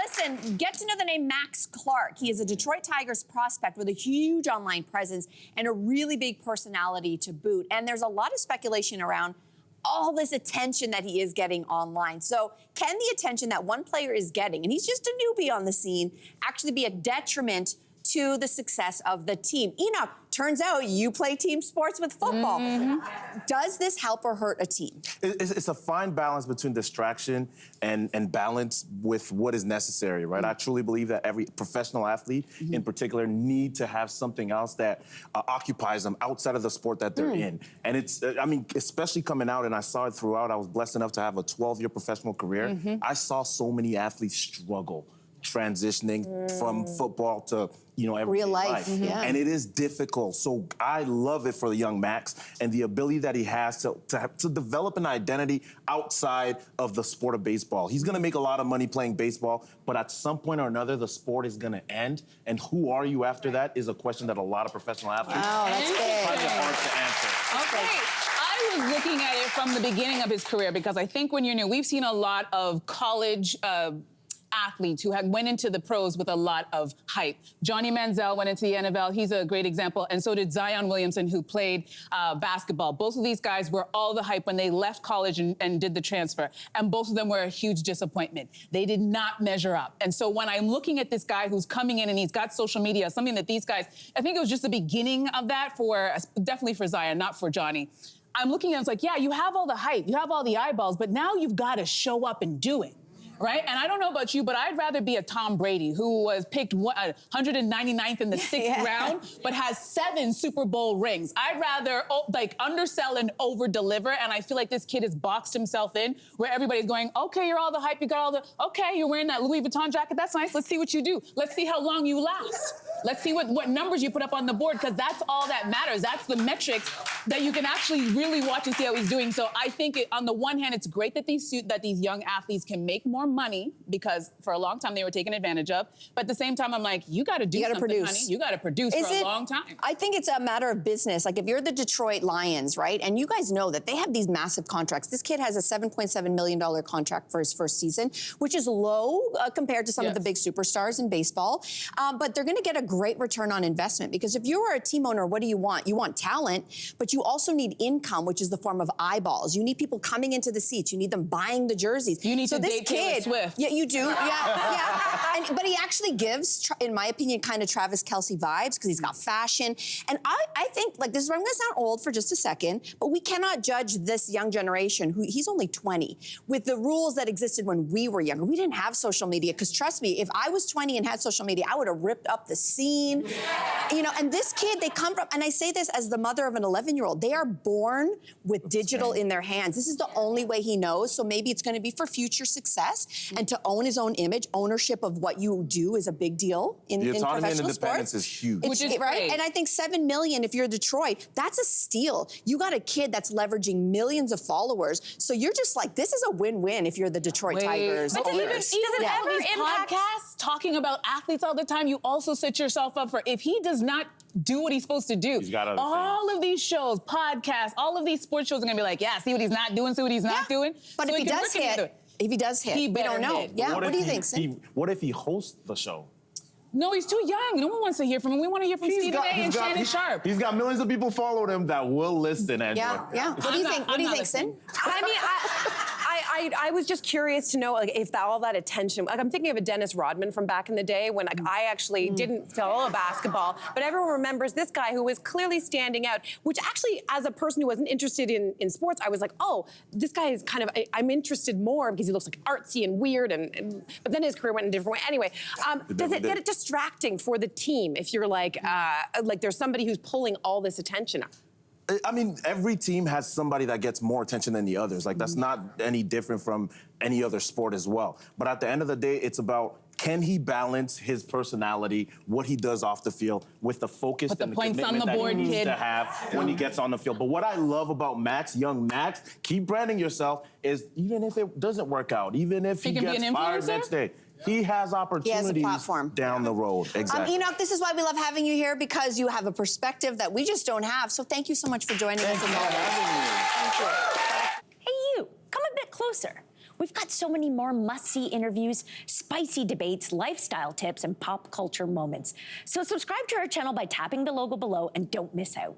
Listen, get to know the name Max Clark. He is a Detroit Tigers prospect with a huge online presence and a really big personality to boot. And there's a lot of speculation around all this attention that he is getting online. So can the attention that one player is getting, and he's just a newbie on the scene, actually be a detriment to the success of the team? Enoch, turns out you play team sports with football. Does this help or hurt a team? It's a fine balance between distraction and balance with what is necessary, right? I truly believe that every professional athlete in particular need to have something else that occupies them outside of the sport that they're in. And it's, I mean, especially coming out, and I saw it throughout, I was blessed enough to have a 12-year professional career. I saw so many athletes struggle transitioning from football to, you know, everyday real life. And it is difficult. So I love it for the young Max and the ability that he has to develop an identity outside of the sport of baseball. He's gonna make a lot of money playing baseball, but at some point or another, the sport is gonna end. And who are you after that is a question that a lot of professional athletes find it hard to answer. Okay. I was looking at it from the beginning of his career because I think when you're new, we've seen a lot of college athletes who went into the pros with a lot of hype. Johnny Manziel went into the NFL. He's a great example. And so did Zion Williamson, who played basketball. Both of these guys were all the hype when they left college and did the transfer. And both of them were a huge disappointment. They did not measure up. And so when I'm looking at this guy who's coming in and he's got social media, something that these guys, I think it was just the beginning of that for, definitely for Zion, not for Johnny. I'm looking at it, it's like, yeah, you have all the hype, you have all the eyeballs, but now you've got to show up and do it. Right? And I don't know about you, but I'd rather be a Tom Brady who was picked 199th in the sixth round, but has 7 Super Bowl rings. I'd rather like undersell and over deliver. And I feel like this kid has boxed himself in where everybody's going, okay, you're all the hype, you got all the, okay, you're wearing that Louis Vuitton jacket, that's nice. Let's see what you do. Let's see how long you last. Let's see what numbers you put up on the board, because that's all that matters. That's the metrics that you can actually really watch and see how he's doing. So I think on the one hand, it's great that these young athletes can make more money, because for a long time they were taken advantage of. But at the same time, I'm like, you got to do something, produce. honey. You got to produce for a long time. I think it's a matter of business. Like if you're the Detroit Lions, right, and you guys know that they have these massive contracts. This kid has a $7.7 million contract for his first season, which is low compared to some of the big superstars in baseball. But they're going to get a great return on investment, because if you are a team owner, what do you want? You want talent, but you also need income, which is the form of eyeballs. You need people coming into the seats. You need them buying the jerseys. You need to date Taylor Swift. Yeah, you do. But he actually gives, in my opinion, kind of Travis Kelce vibes, because he's got fashion. And I think, like, this is where I'm going to sound old for just a second, but we cannot judge this young generation, who he's only 20, with the rules that existed when we were younger. We didn't have social media, because trust me, if I was 20 and had social media, I would have ripped up the scene. You know, and this kid, they come from, and I say this as the mother of an 11-year-old, they are born with digital in their hands. This is the only way he knows, so maybe it's going to be for future success, and to own his own image. Ownership of what you do is a big deal in professional sports. The autonomy and independence is huge. Which is right? great. And I think $7 million, if you're Detroit, that's a steal. You got a kid that's leveraging millions of followers, so you're just like, this is a win-win if you're the Detroit Tigers. But even all these podcasts talking about athletes all the time, you also set yourself up for, if he does not do what he's supposed to do, all of these shows, podcasts, all of these sports shows are gonna be like, yeah, see what he's not doing, see what he's not doing. But so if he does hit, we don't know. Hit. Yeah, what do you think, what if he hosts the show? No, he's too young. No one wants to hear from him. We want to hear from Stephen A. and Shannon Sharp. He's got millions of people following him that will listen, Andrea. Yeah. What do you think? What do you think, Sin? I mean, I was just curious to know, like, if all that attention. Like, I'm thinking of a Dennis Rodman from back in the day when, like, I actually didn't follow basketball, but everyone remembers this guy who was clearly standing out. Which actually, as a person who wasn't interested in sports, I was like, oh, this guy is kind of. I'm interested more because he looks like artsy and weird, but then his career went in a different way. Anyway, does it get distracting for the team if you're like there's somebody who's pulling all this attention? I mean, every team has somebody that gets more attention than the others. Like, that's not any different from any other sport as well. But at the end of the day, it's about, can he balance his personality, what he does off the field, with the focus and the commitment that he needs to have when he gets on the field. But what I love about Max, young Max, keep branding yourself, is even if it doesn't work out, even if he gets fired next day, he has opportunities down the road. Exactly. Enoch, this is why we love having you here, because you have a perspective that we just don't have. So thank you so much for joining us. Hey, you, come a bit closer. We've got so many more must-see interviews, spicy debates, lifestyle tips, and pop culture moments. So subscribe to our channel by tapping the logo below and don't miss out.